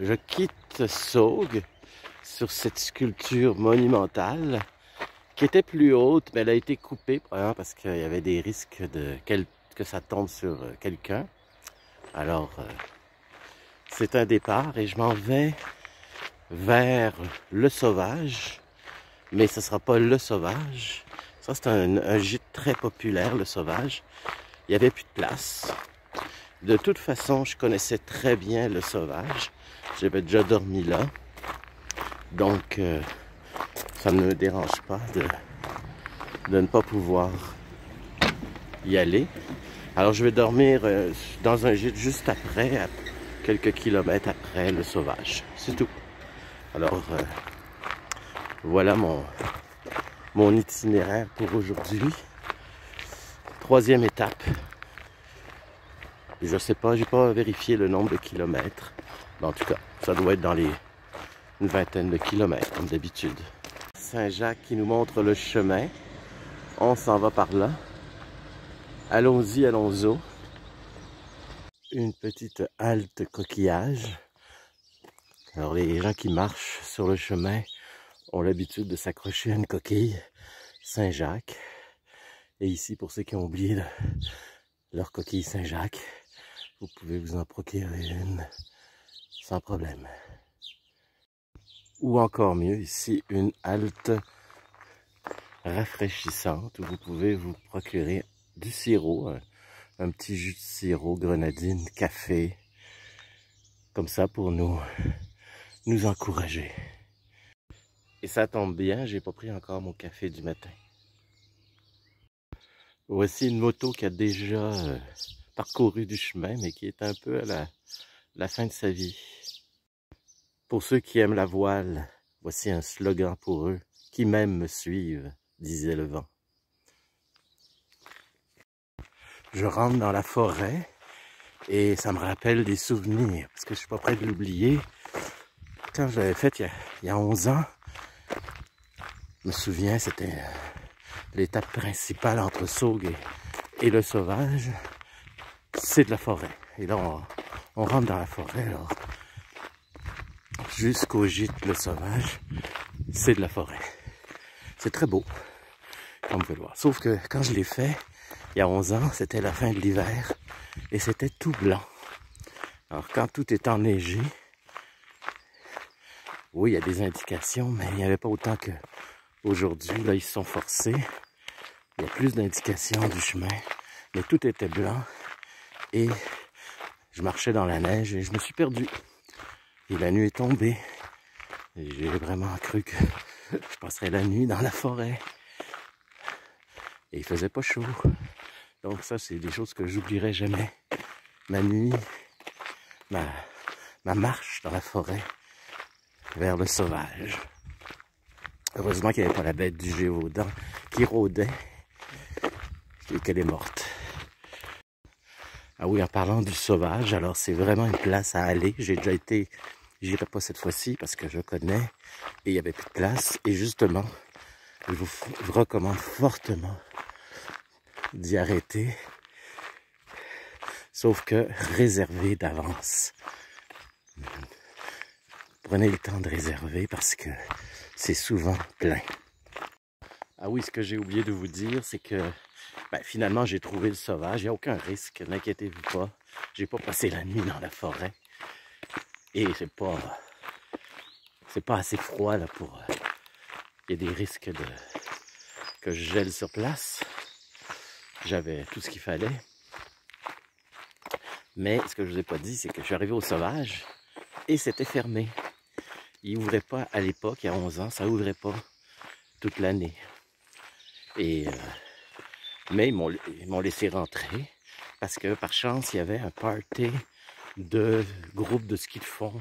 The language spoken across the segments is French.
je quitte Saugues sur cette sculpture monumentale qui était plus haute, mais elle a été coupée probablement parce qu'il y avait des risques que ça tombe sur quelqu'un. Alors, c'est un départ et je m'en vais vers Le Sauvage, mais ce ne sera pas Le Sauvage. Ça, c'est un gîte très populaire, Le Sauvage. Il n'y avait plus de place. De toute façon, je connaissais très bien Le Sauvage. J'avais déjà dormi là. Donc, ça ne me dérange pas de ne pas pouvoir y aller. Alors, je vais dormir dans un gîte juste après, à quelques kilomètres après Le Sauvage. C'est tout. Alors, voilà mon itinéraire pour aujourd'hui. 3e étape. Et je sais pas, j'ai pas vérifié le nombre de kilomètres. Mais en tout cas, ça doit être dans une vingtaine de kilomètres, comme d'habitude. Saint-Jacques qui nous montre le chemin. On s'en va par là. Allons-y, allons-y. Une petite halte coquillage. Alors les gens qui marchent sur le chemin ont l'habitude de s'accrocher à une coquille Saint-Jacques. Et ici, pour ceux qui ont oublié leur coquille Saint-Jacques, vous pouvez vous en procurer une sans problème. Ou encore mieux, ici, une halte rafraîchissante où vous pouvez vous procurer du sirop, un petit jus de sirop, grenadine, café, comme ça pour nous encourager. Et ça tombe bien, j'ai pas pris encore mon café du matin. Voici une moto qui a déjà parcouru du chemin, mais qui est un peu à la fin de sa vie. Pour ceux qui aiment la voile, voici un slogan pour eux. Qui m'aiment me suivent, disait le vent. Je rentre dans la forêt et ça me rappelle des souvenirs, parce que je suis pas prêt de l'oublier. Quand je l'avais fait il y a 11 ans, je me souviens, c'était l'étape principale entre Saugues et Le Sauvage, c'est de la forêt. Et là, on rentre dans la forêt, alors, jusqu'au gîte Le Sauvage, c'est de la forêt. C'est très beau, comme vous pouvez le voir. Sauf que quand je l'ai fait, il y a 11 ans, c'était la fin de l'hiver, et c'était tout blanc. Alors, quand tout est enneigé, oui, il y a des indications, mais il n'y avait pas autant qu'aujourd'hui. Là, ils se sont forcés. Il y a plus d'indications du chemin, mais tout était blanc. Et je marchais dans la neige et je me suis perdu. Et la nuit est tombée. Et j'ai vraiment cru que je passerais la nuit dans la forêt. Et il faisait pas chaud. Donc ça, c'est des choses que j'oublierai jamais. Ma nuit, ma marche dans la forêt vers Le Sauvage. Heureusement qu'il n'y avait pas la bête du Gévaudan qui rôdait et qu'elle est morte. Ah oui, en parlant du Sauvage, alors c'est vraiment une place à aller. J'ai déjà été, j'irai pas cette fois-ci parce que je connais et il n'y avait plus de place. Et justement, je vous recommande fortement d'y arrêter. Sauf que réservez d'avance. Prenez le temps de réserver parce que c'est souvent plein. Ah oui, ce que j'ai oublié de vous dire, c'est que finalement, j'ai trouvé Le Sauvage. Il n'y a aucun risque, n'inquiétez-vous pas. J'ai pas passé la nuit dans la forêt. Et c'est pas assez froid là pour... Il y a des risques que je gèle sur place. J'avais tout ce qu'il fallait. Mais ce que je vous ai pas dit, c'est que je suis arrivé au Sauvage et c'était fermé. Il ouvrait pas à l'époque, il y a 11 ans, ça ouvrait pas toute l'année. Et mais ils m'ont laissé rentrer parce que par chance, il y avait un party de groupe de ski de fond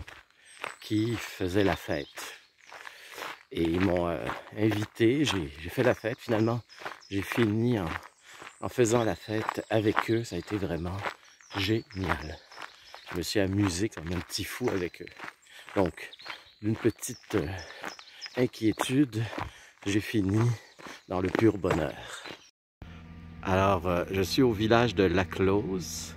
qui faisait la fête. Et ils m'ont invité, j'ai fait la fête. Finalement, j'ai fini en faisant la fête avec eux. Ça a été vraiment génial. Je me suis amusé comme un petit fou avec eux. Donc, d'une petite inquiétude, j'ai fini dans le pur bonheur. Alors, je suis au village de Laclose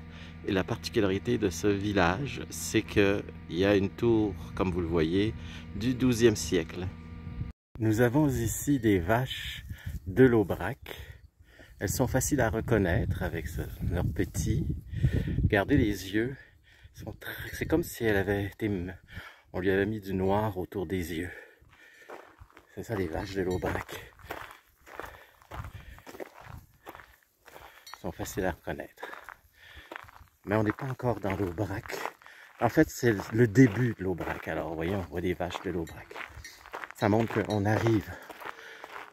Et la particularité de ce village, c'est qu'il y a une tour, comme vous le voyez, du XIIe siècle. Nous avons ici des vaches de l'Aubrac. Elles sont faciles à reconnaître avec leurs petits. Regardez les yeux. C'est comme si on lui avait mis du noir autour des yeux. C'est ça les vaches de l'Aubrac. Elles sont faciles à reconnaître. Mais on n'est pas encore dans l'Aubrac. En fait, c'est le début de l'Aubrac. Alors, vous voyez, on voit des vaches de l'Aubrac. Ça montre qu'on arrive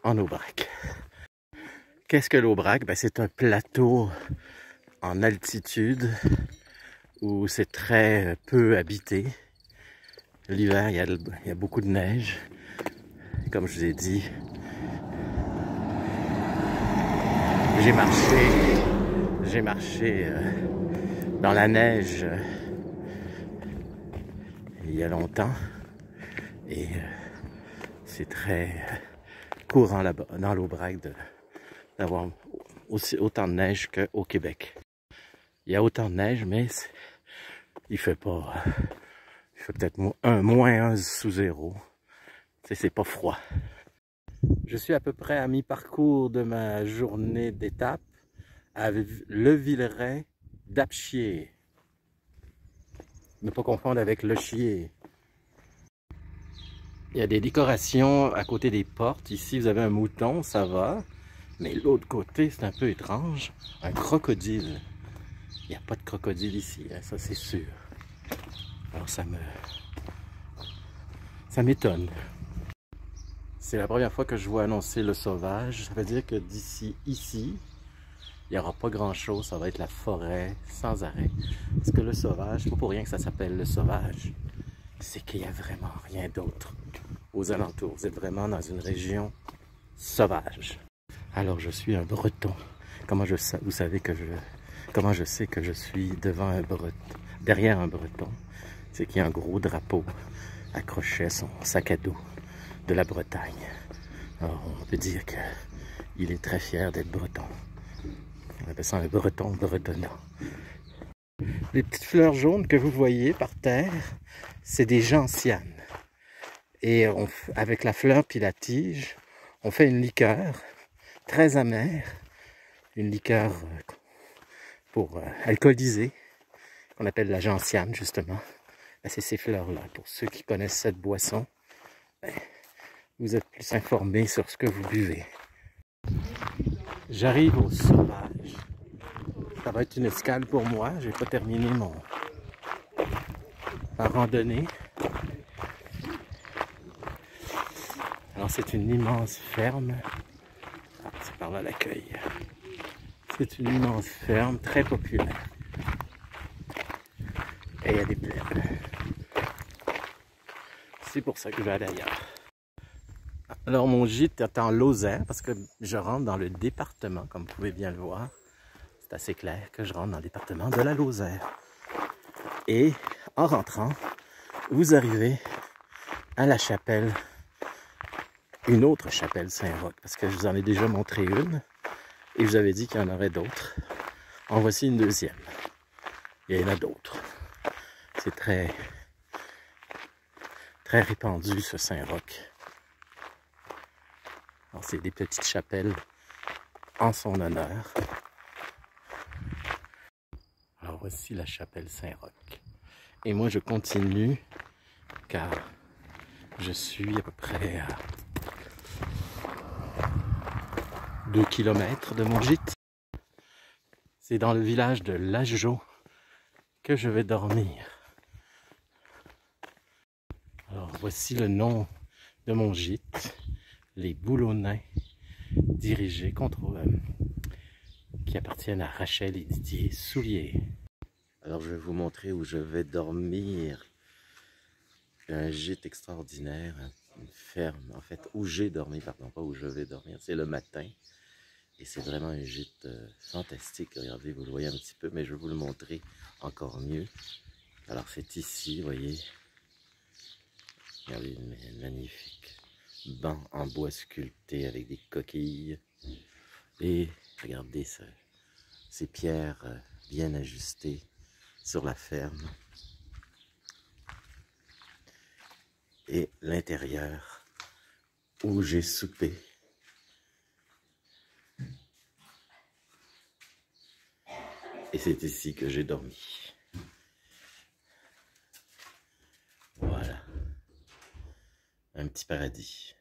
en Aubrac. Qu'est-ce que l'Aubrac? Ben, c'est un plateau en altitude où c'est très peu habité. L'hiver, il y a beaucoup de neige. Comme je vous ai dit, j'ai marché dans la neige il y a longtemps et c'est très courant là-bas dans l'Aubrac d'avoir autant de neige qu'au Québec. Il y a autant de neige, mais il fait peut-être moins 1 sous zéro. C'est pas froid. Je suis à peu près à mi-parcours de ma journée d'étape à Le Villeray d'Apchier. Ne pas confondre avec Le Chier. Il y a des décorations à côté des portes. Ici, vous avez un mouton, ça va. Mais l'autre côté, c'est un peu étrange. Un crocodile. Il n'y a pas de crocodile ici, hein, ça c'est sûr. Alors ça m'étonne. C'est la première fois que je vois annoncer le sauvage. Ça veut dire que d'ici ici, il n'y aura pas grand-chose. Ça va être la forêt sans arrêt. Parce que le sauvage, c'est pas pour rien que ça s'appelle le sauvage. C'est qu'il n'y a vraiment rien d'autre aux alentours. Vous êtes vraiment dans une région sauvage. Alors je suis un breton. Comment je sais que je suis derrière un breton? C'est qu'il y a un gros drapeau accroché à son sac à dos de la Bretagne. Alors on peut dire qu'il est très fier d'être breton. On appelle ça un breton bretonnant. Les petites fleurs jaunes que vous voyez par terre, c'est des gentianes. Et avec la fleur puis la tige, on fait une liqueur très amère, une liqueur pour alcooliser, qu'on appelle la gentiane justement. C'est ces fleurs-là. Pour ceux qui connaissent cette boisson, vous êtes plus informés sur ce que vous buvez. J'arrive au sauvage. Ça va être une escale pour moi. J'ai pas terminé ma randonnée. Alors c'est une immense ferme. C'est par là l'accueil. C'est une immense ferme très populaire. Et il y a des plaines. C'est pour ça que je vais aller ailleurs. Alors mon gîte est en Lozère parce que je rentre dans le département, comme vous pouvez bien le voir. C'est assez clair que je rentre dans le département de la Lozère. Et en rentrant, vous arrivez à la chapelle, une autre chapelle Saint-Roch, parce que je vous en ai déjà montré une et je vous avais dit qu'il y en aurait d'autres. En voici une deuxième. Il y en a d'autres. C'est très répandu ce Saint-Roch. Alors c'est des petites chapelles en son honneur. Alors voici la chapelle Saint-Roch. Et moi je continue car je suis à peu près à 2 km de mon gîte. C'est dans le village de Lageau que je vais dormir. Alors voici le nom de mon gîte, les Boulonnais, dirigés qui appartiennent à Rachel et Didier Soulier. Alors je vais vous montrer où je vais dormir. Un gîte extraordinaire, une ferme, en fait, où j'ai dormi, pardon, pas où je vais dormir, c'est le matin. Et c'est vraiment un gîte fantastique. Regardez, vous le voyez un petit peu, mais je vais vous le montrer encore mieux. Alors c'est ici, vous voyez. Regardez, une magnifique banc en bois sculpté avec des coquilles. Et regardez ces pierres bien ajustées sur la ferme. Et l'intérieur où j'ai soupé. Et c'est ici que j'ai dormi. Voilà. Un petit paradis.